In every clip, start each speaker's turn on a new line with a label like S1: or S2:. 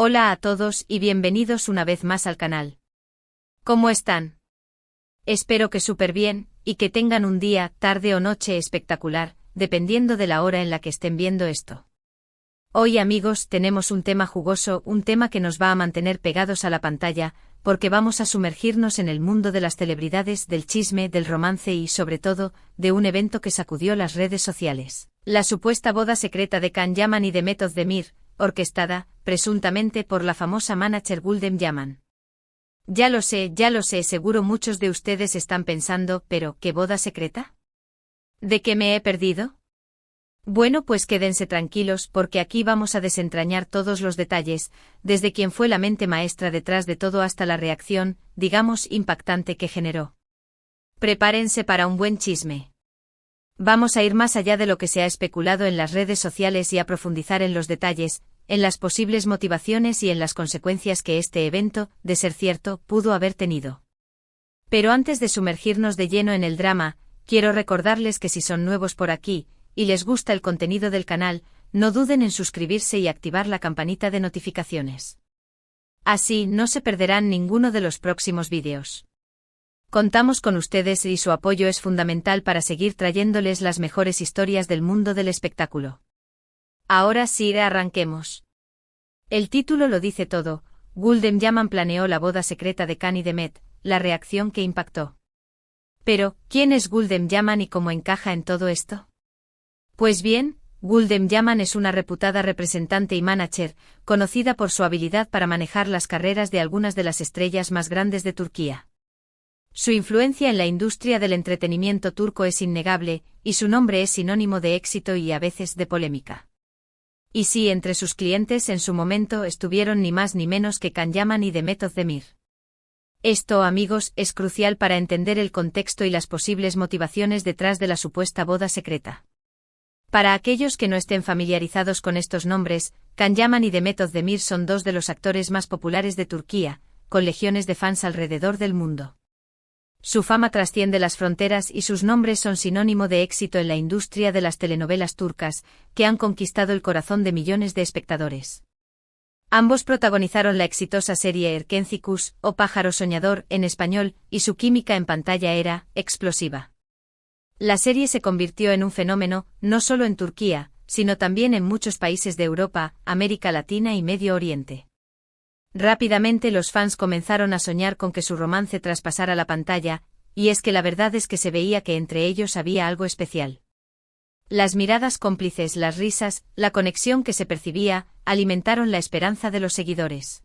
S1: Hola a todos y bienvenidos una vez más al canal. ¿Cómo están? Espero que súper bien, y que tengan un día, tarde o noche espectacular, dependiendo de la hora en la que estén viendo esto. Hoy amigos tenemos un tema jugoso, un tema que nos va a mantener pegados a la pantalla, porque vamos a sumergirnos en el mundo de las celebridades, del chisme, del romance y sobre todo, de un evento que sacudió las redes sociales. La supuesta boda secreta de Can Yaman y de Method Demir, orquestada, presuntamente por la famosa manager Gulden Yaman. Ya lo sé, seguro muchos de ustedes están pensando, pero ¿qué boda secreta? ¿De qué me he perdido? Bueno, pues quédense tranquilos porque aquí vamos a desentrañar todos los detalles, desde quién fue la mente maestra detrás de todo hasta la reacción, digamos, impactante que generó. Prepárense para un buen chisme. Vamos a ir más allá de lo que se ha especulado en las redes sociales y a profundizar en los detalles, en las posibles motivaciones y en las consecuencias que este evento, de ser cierto, pudo haber tenido. Pero antes de sumergirnos de lleno en el drama, quiero recordarles que si son nuevos por aquí, y les gusta el contenido del canal, no duden en suscribirse y activar la campanita de notificaciones. Así no se perderán ninguno de los próximos vídeos. Contamos con ustedes y su apoyo es fundamental para seguir trayéndoles las mejores historias del mundo del espectáculo. Ahora sí, arranquemos. El título lo dice todo, Gulden Yaman planeó la boda secreta de Can y Demet, la reacción que impactó. Pero, ¿quién es Gulden Yaman y cómo encaja en todo esto? Pues bien, Gulden Yaman es una reputada representante y manager, conocida por su habilidad para manejar las carreras de algunas de las estrellas más grandes de Turquía. Su influencia en la industria del entretenimiento turco es innegable, y su nombre es sinónimo de éxito y a veces de polémica. Y sí, entre sus clientes en su momento estuvieron ni más ni menos que Can Yaman y Demet Özdemir. Esto, amigos, es crucial para entender el contexto y las posibles motivaciones detrás de la supuesta boda secreta. Para aquellos que no estén familiarizados con estos nombres, Can Yaman y Demet Özdemir son dos de los actores más populares de Turquía, con legiones de fans alrededor del mundo. Su fama trasciende las fronteras y sus nombres son sinónimo de éxito en la industria de las telenovelas turcas, que han conquistado el corazón de millones de espectadores. Ambos protagonizaron la exitosa serie Erkencikus, o Pájaro Soñador, en español, y su química en pantalla era explosiva. La serie se convirtió en un fenómeno, no solo en Turquía, sino también en muchos países de Europa, América Latina y Medio Oriente. Rápidamente los fans comenzaron a soñar con que su romance traspasara la pantalla, y es que la verdad es que se veía que entre ellos había algo especial. Las miradas cómplices, las risas, la conexión que se percibía, alimentaron la esperanza de los seguidores.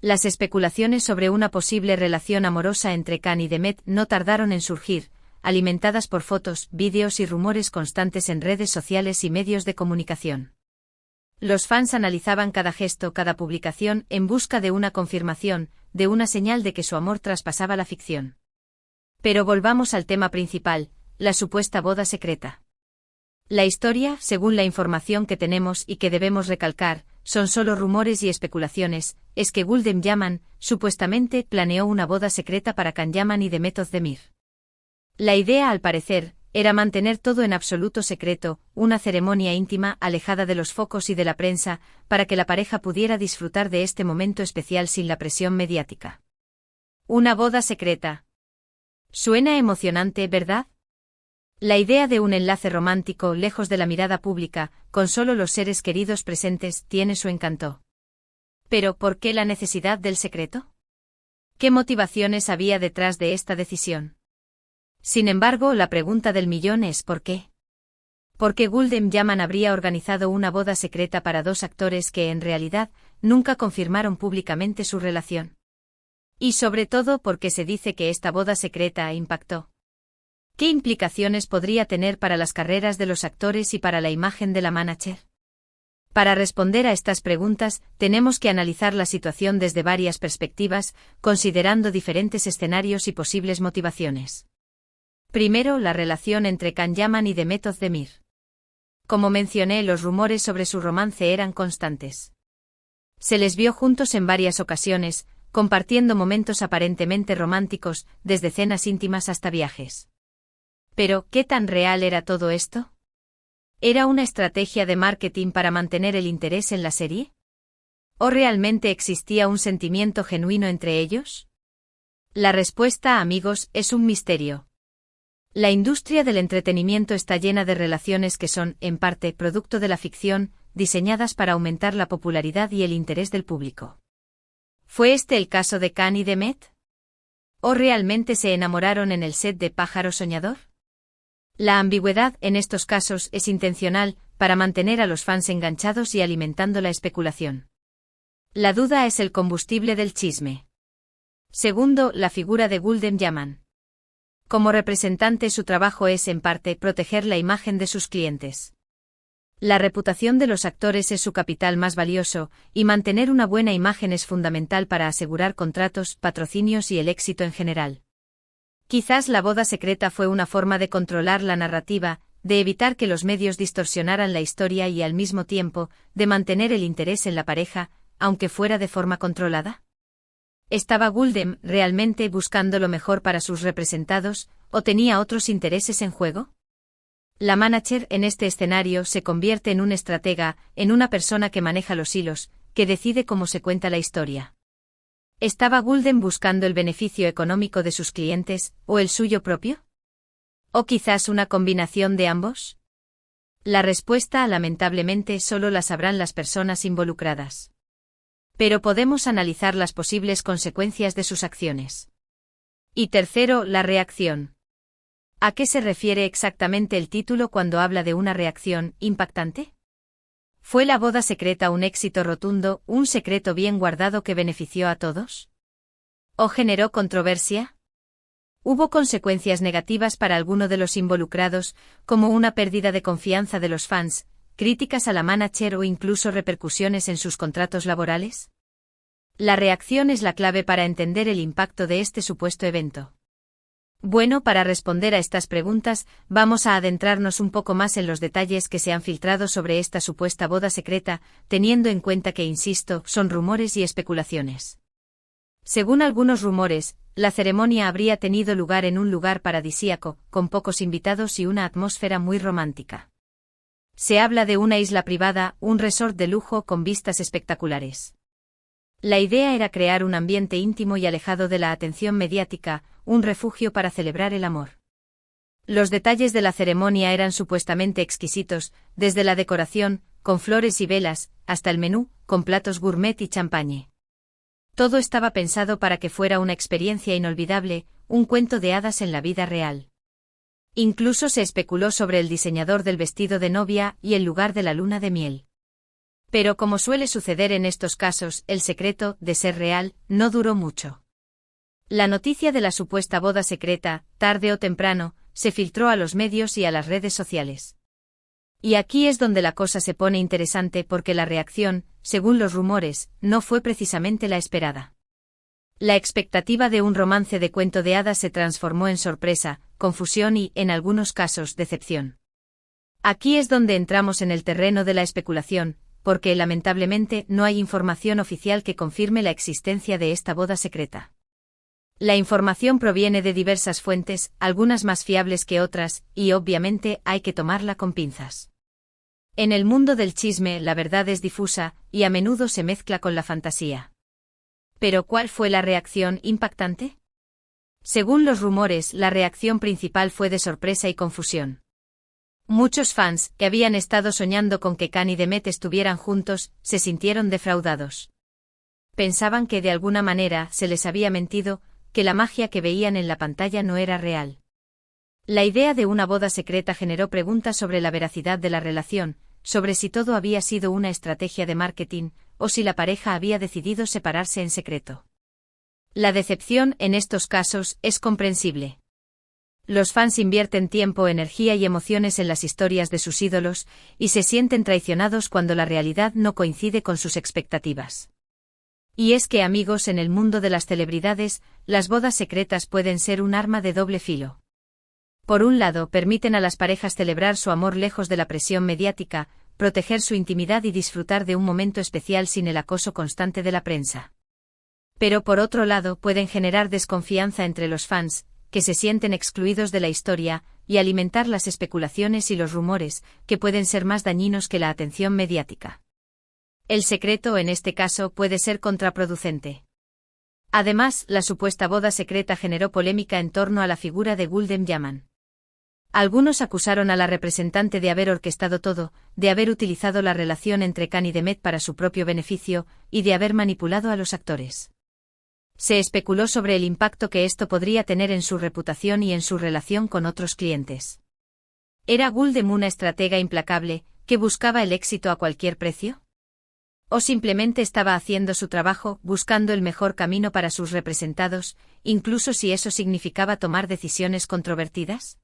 S1: Las especulaciones sobre una posible relación amorosa entre Can y Demet no tardaron en surgir, alimentadas por fotos, vídeos y rumores constantes en redes sociales y medios de comunicación. Los fans analizaban cada gesto, cada publicación, en busca de una confirmación, de una señal de que su amor traspasaba la ficción. Pero volvamos al tema principal, la supuesta boda secreta. La historia, según la información que tenemos y que debemos recalcar, son solo rumores y especulaciones, es que Gulden Yaman, supuestamente, planeó una boda secreta para Can Yaman y Demet Özdemir. La idea, al parecer, era mantener todo en absoluto secreto, una ceremonia íntima alejada de los focos y de la prensa, para que la pareja pudiera disfrutar de este momento especial sin la presión mediática. Una boda secreta. Suena emocionante, ¿verdad? La idea de un enlace romántico lejos de la mirada pública, con solo los seres queridos presentes, tiene su encanto. Pero, ¿por qué la necesidad del secreto? ¿Qué motivaciones había detrás de esta decisión? Sin embargo, la pregunta del millón es ¿por qué? ¿Por qué Gulden Yaman habría organizado una boda secreta para dos actores que en realidad nunca confirmaron públicamente su relación? Y sobre todo, ¿por qué se dice que esta boda secreta impactó? ¿Qué implicaciones podría tener para las carreras de los actores y para la imagen de la manager? Para responder a estas preguntas, tenemos que analizar la situación desde varias perspectivas, considerando diferentes escenarios y posibles motivaciones. Primero, la relación entre Can Yaman y Demet Özdemir. Como mencioné, los rumores sobre su romance eran constantes. Se les vio juntos en varias ocasiones, compartiendo momentos aparentemente románticos, desde cenas íntimas hasta viajes. Pero, ¿qué tan real era todo esto? ¿Era una estrategia de marketing para mantener el interés en la serie? ¿O realmente existía un sentimiento genuino entre ellos? La respuesta, amigos, es un misterio. La industria del entretenimiento está llena de relaciones que son, en parte, producto de la ficción, diseñadas para aumentar la popularidad y el interés del público. ¿Fue este el caso de Khan y Demet? ¿O realmente se enamoraron en el set de Pájaro Soñador? La ambigüedad en estos casos es intencional, para mantener a los fans enganchados y alimentando la especulación. La duda es el combustible del chisme. Segundo, la figura de Gulden Yaman. Como representante, su trabajo es, en parte, proteger la imagen de sus clientes. La reputación de los actores es su capital más valioso, y mantener una buena imagen es fundamental para asegurar contratos, patrocinios y el éxito en general. Quizás la boda secreta fue una forma de controlar la narrativa, de evitar que los medios distorsionaran la historia y al mismo tiempo, de mantener el interés en la pareja, aunque fuera de forma controlada. ¿Estaba Gulden realmente buscando lo mejor para sus representados, o tenía otros intereses en juego? La manager en este escenario se convierte en un estratega, en una persona que maneja los hilos, que decide cómo se cuenta la historia. ¿Estaba Gulden buscando el beneficio económico de sus clientes, o el suyo propio? ¿O quizás una combinación de ambos? La respuesta, lamentablemente, solo la sabrán las personas involucradas. Pero podemos analizar las posibles consecuencias de sus acciones. Y tercero, la reacción. ¿A qué se refiere exactamente el título cuando habla de una reacción impactante? ¿Fue la boda secreta un éxito rotundo, un secreto bien guardado que benefició a todos? ¿O generó controversia? ¿Hubo consecuencias negativas para alguno de los involucrados, como una pérdida de confianza de los fans, críticas a la manager o incluso repercusiones en sus contratos laborales? La reacción es la clave para entender el impacto de este supuesto evento. Bueno, para responder a estas preguntas, vamos a adentrarnos un poco más en los detalles que se han filtrado sobre esta supuesta boda secreta, teniendo en cuenta que, insisto, son rumores y especulaciones. Según algunos rumores, la ceremonia habría tenido lugar en un lugar paradisíaco, con pocos invitados y una atmósfera muy romántica. Se habla de una isla privada, un resort de lujo con vistas espectaculares. La idea era crear un ambiente íntimo y alejado de la atención mediática, un refugio para celebrar el amor. Los detalles de la ceremonia eran supuestamente exquisitos, desde la decoración, con flores y velas, hasta el menú, con platos gourmet y champagne. Todo estaba pensado para que fuera una experiencia inolvidable, un cuento de hadas en la vida real. Incluso se especuló sobre el diseñador del vestido de novia y el lugar de la luna de miel. Pero como suele suceder en estos casos, el secreto, de ser real, no duró mucho. La noticia de la supuesta boda secreta, tarde o temprano, se filtró a los medios y a las redes sociales. Y aquí es donde la cosa se pone interesante porque la reacción, según los rumores, no fue precisamente la esperada. La expectativa de un romance de cuento de hadas se transformó en sorpresa, confusión y, en algunos casos, decepción. Aquí es donde entramos en el terreno de la especulación, porque lamentablemente no hay información oficial que confirme la existencia de esta boda secreta. La información proviene de diversas fuentes, algunas más fiables que otras, y obviamente hay que tomarla con pinzas. En el mundo del chisme la verdad es difusa, y a menudo se mezcla con la fantasía. ¿Pero cuál fue la reacción impactante? Según los rumores, la reacción principal fue de sorpresa y confusión. Muchos fans, que habían estado soñando con que Khan y Demet estuvieran juntos, se sintieron defraudados. Pensaban que de alguna manera se les había mentido, que la magia que veían en la pantalla no era real. La idea de una boda secreta generó preguntas sobre la veracidad de la relación, sobre si todo había sido una estrategia de marketing, o si la pareja había decidido separarse en secreto. La decepción en estos casos es comprensible. Los fans invierten tiempo, energía y emociones en las historias de sus ídolos, y se sienten traicionados cuando la realidad no coincide con sus expectativas. Y es que, amigos, en el mundo de las celebridades, las bodas secretas pueden ser un arma de doble filo. Por un lado, permiten a las parejas celebrar su amor lejos de la presión mediática, proteger su intimidad y disfrutar de un momento especial sin el acoso constante de la prensa. Pero por otro lado, pueden generar desconfianza entre los fans, que se sienten excluidos de la historia, y alimentar las especulaciones y los rumores, que pueden ser más dañinos que la atención mediática. El secreto en este caso puede ser contraproducente. Además, la supuesta boda secreta generó polémica en torno a la figura de Gulden Yaman. Algunos acusaron a la representante de haber orquestado todo, de haber utilizado la relación entre Khan y Demet para su propio beneficio, y de haber manipulado a los actores. Se especuló sobre el impacto que esto podría tener en su reputación y en su relación con otros clientes. ¿Era Gulden una estratega implacable, que buscaba el éxito a cualquier precio? ¿O simplemente estaba haciendo su trabajo, buscando el mejor camino para sus representados, incluso si eso significaba tomar decisiones controvertidas?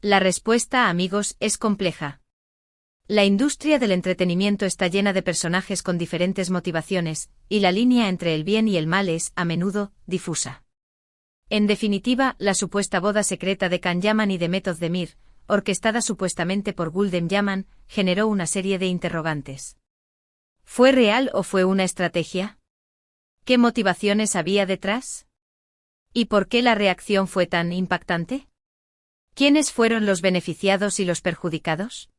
S1: La respuesta, amigos, es compleja. La industria del entretenimiento está llena de personajes con diferentes motivaciones, y la línea entre el bien y el mal es, a menudo, difusa. En definitiva, la supuesta boda secreta de Khan Yaman y Demet Özdemir, orquestada supuestamente por Gulden Yaman, generó una serie de interrogantes. ¿Fue real o fue una estrategia? ¿Qué motivaciones había detrás? ¿Y por qué la reacción fue tan impactante? ¿Quiénes fueron los beneficiados y los perjudicados?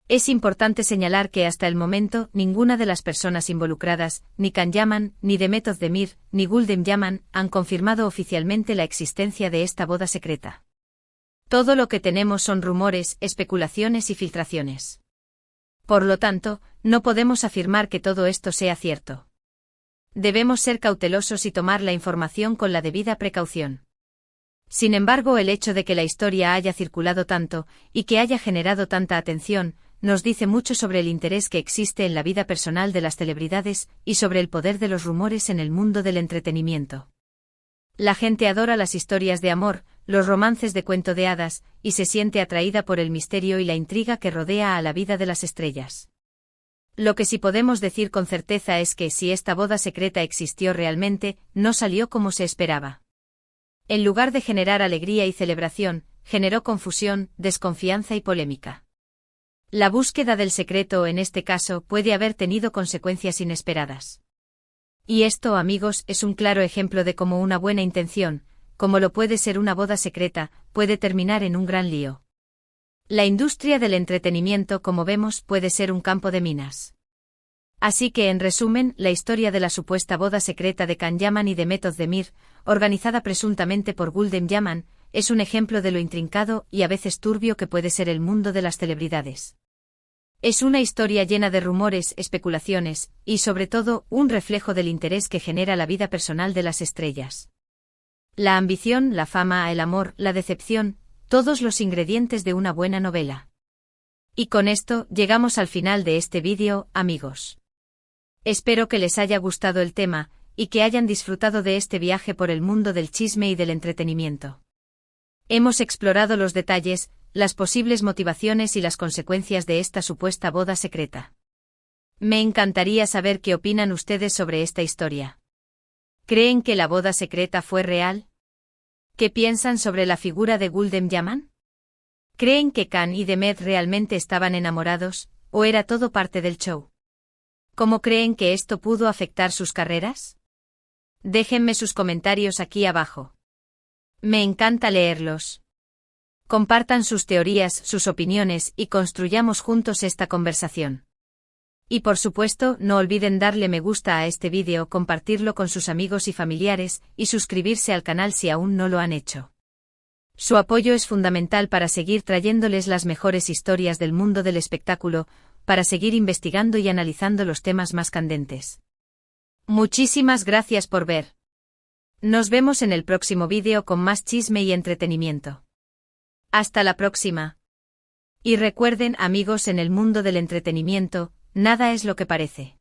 S1: Es importante señalar que hasta el momento ninguna de las personas involucradas, ni Khan Yaman, ni Demet Özdemir, ni Gulden Yaman, han confirmado oficialmente la existencia de esta boda secreta. Todo lo que tenemos son rumores, especulaciones y filtraciones. Por lo tanto, no podemos afirmar que todo esto sea cierto. Debemos ser cautelosos y tomar la información con la debida precaución. Sin embargo, el hecho de que la historia haya circulado tanto, y que haya generado tanta atención, nos dice mucho sobre el interés que existe en la vida personal de las celebridades, y sobre el poder de los rumores en el mundo del entretenimiento. La gente adora las historias de amor, los romances de cuento de hadas, y se siente atraída por el misterio y la intriga que rodea a la vida de las estrellas. Lo que sí podemos decir con certeza es que si esta boda secreta existió realmente, no salió como se esperaba. En lugar de generar alegría y celebración, generó confusión, desconfianza y polémica. La búsqueda del secreto en este caso puede haber tenido consecuencias inesperadas. Y esto, amigos, es un claro ejemplo de cómo una buena intención, como lo puede ser una boda secreta, puede terminar en un gran lío. La industria del entretenimiento, como vemos, puede ser un campo de minas. Así que, en resumen, la historia de la supuesta boda secreta de Khan Yaman y Demet Özdemir, organizada presuntamente por Gulden Yaman, es un ejemplo de lo intrincado y a veces turbio que puede ser el mundo de las celebridades. Es una historia llena de rumores, especulaciones, y sobre todo, un reflejo del interés que genera la vida personal de las estrellas. La ambición, la fama, el amor, la decepción, todos los ingredientes de una buena novela. Y con esto, llegamos al final de este vídeo, amigos. Espero que les haya gustado el tema, y que hayan disfrutado de este viaje por el mundo del chisme y del entretenimiento. Hemos explorado los detalles, las posibles motivaciones y las consecuencias de esta supuesta boda secreta. Me encantaría saber qué opinan ustedes sobre esta historia. ¿Creen que la boda secreta fue real? ¿Qué piensan sobre la figura de Gulden Yaman? ¿Creen que Khan y Demet realmente estaban enamorados, o era todo parte del show? ¿Cómo creen que esto pudo afectar sus carreras? Déjenme sus comentarios aquí abajo. Me encanta leerlos. Compartan sus teorías, sus opiniones y construyamos juntos esta conversación. Y por supuesto, no olviden darle me gusta a este vídeo, compartirlo con sus amigos y familiares, y suscribirse al canal si aún no lo han hecho. Su apoyo es fundamental para seguir trayéndoles las mejores historias del mundo del espectáculo, para seguir investigando y analizando los temas más candentes. Muchísimas gracias por ver. Nos vemos en el próximo vídeo con más chisme y entretenimiento. Hasta la próxima. Y recuerden, amigos, en el mundo del entretenimiento, nada es lo que parece.